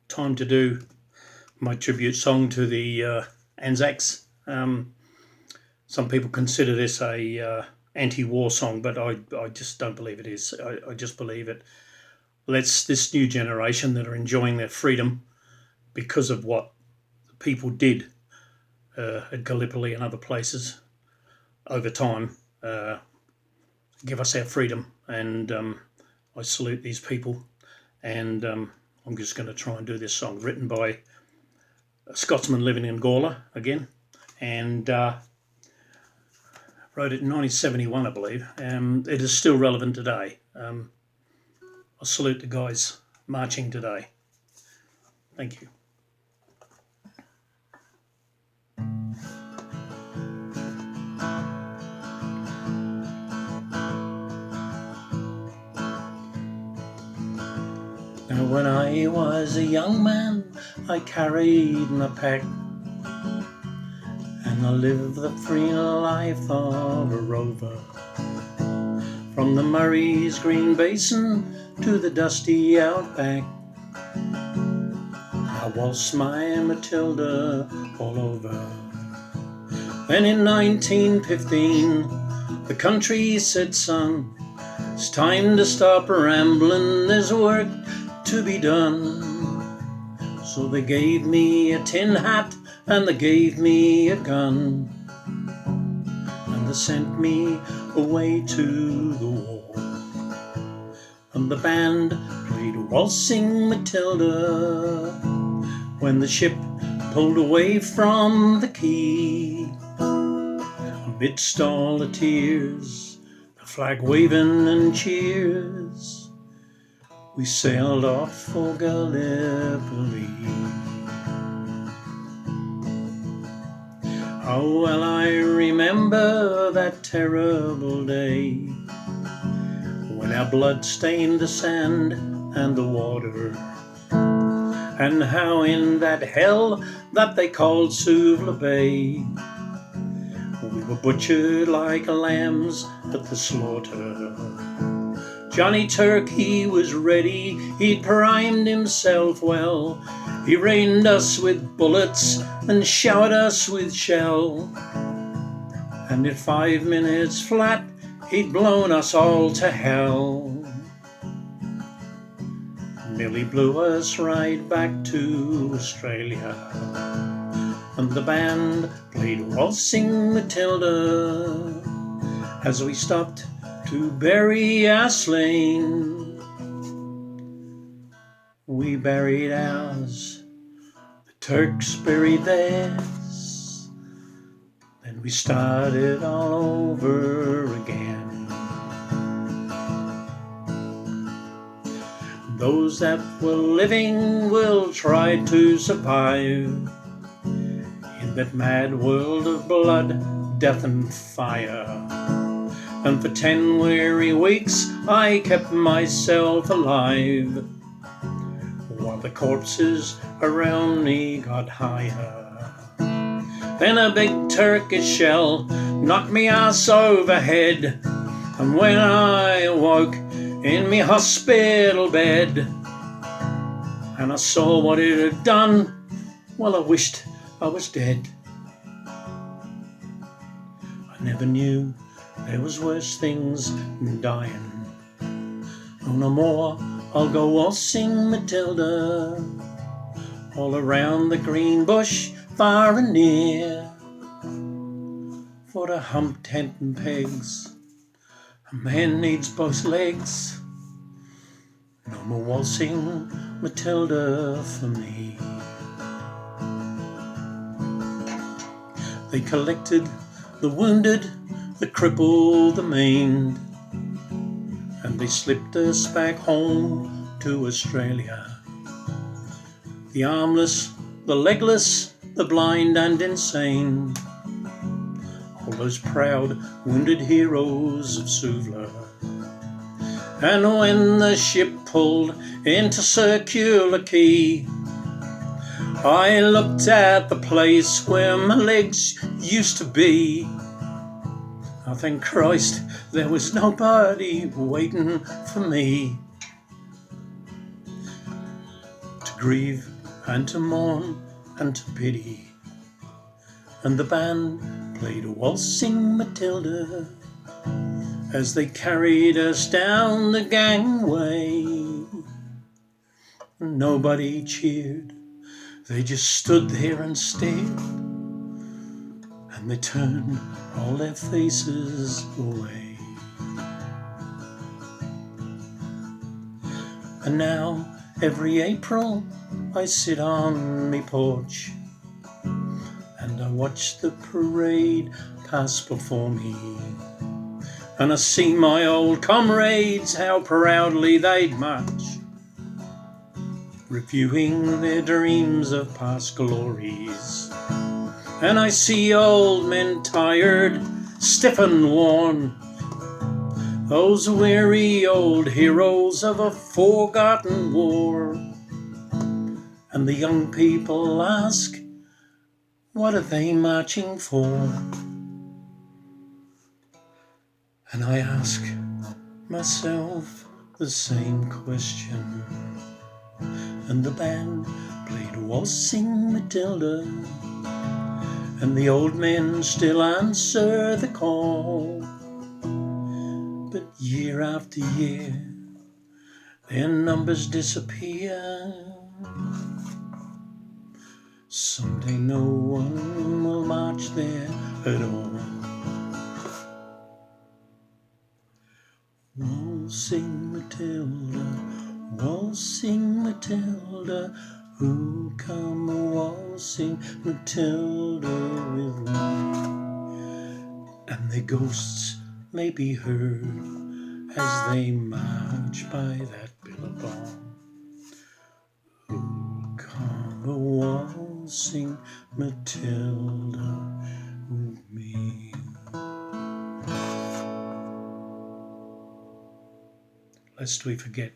Time to do my tribute song to the Anzacs. Some people consider this a anti-war song, but I just don't believe it is. I just believe it lets this new generation that are enjoying their freedom because of what the people did at Gallipoli and other places over time, give us our freedom. And I salute these people. And I'm just going to try and do this song, written by a Scotsman living in Gawler again, and wrote it in 1971, I believe. It is still relevant today. I salute the guys marching today. Thank you. Now when I was a young man, I carried my pack, and I lived the free life of a rover. From the Murray's green basin to the dusty outback, I waltzed my Matilda all over. Then in 1915, the country said, son, it's time to stop rambling, there's work to be done. So they gave me a tin hat and they gave me a gun, and they sent me away to the war. And the band played waltzing Matilda when the ship pulled away from the quay. Amidst all the tears, the flag waving and cheers, we sailed off for Gallipoli. Oh, well, I remember that terrible day when our blood stained the sand and the water, and how in that hell that they called Suvla Bay, we were butchered like lambs at the slaughter. Johnny Turk, he was ready, he'd primed himself well. He rained us with bullets and showered us with shell, and in 5 minutes flat, he'd blown us all to hell. Nearly blew us right back to Australia, and the band played waltzing Matilda as we stopped to bury our slain. We buried ours, the Turks buried theirs, then we started all over again. Those that were living will try to survive in that mad world of blood, death and fire. And for 10 weary weeks I kept myself alive, while the corpses around me got higher. Then a big Turkish shell knocked me ass overhead, and when I awoke in me hospital bed, and I saw what it had done, well, I wished I was dead. I never knew there was worse things than dying. Oh, no more, I'll go waltzing Matilda all around the green bush, far and near. For to hump tent and pegs, a man needs both legs. No more waltzing Matilda for me. They collected the wounded, the crippled, the maimed, and they slipped us back home to Australia. The armless, the legless, the blind and insane, all those proud, wounded heroes of Suvla. And when the ship pulled into Circular Quay, I looked at the place where my legs used to be. I thank Christ there was nobody waiting for me. grieve and to mourn and to pity. And the band played a waltzing Matilda as they carried us down the gangway. Nobody cheered, they just stood there and stared, and they turned all their faces away. And now every April I sit on me porch and I watch the parade pass before me, and I see my old comrades, how proudly they'd march, reviewing their dreams of past glories. And I see old men tired, stiff and worn, those weary old heroes of a forgotten war. And the young people ask, what are they marching for? And I ask myself the same question. And the band played waltzing Matilda, and the old men still answer the call. But year after year, their numbers disappear. Someday no one will march there at all. Waltzing Matilda, waltzing Matilda, who come a-waltzing Matilda with me? And their ghosts may be heard as they march by that billabong. Who come a-waltzing Matilda with me? Lest we forget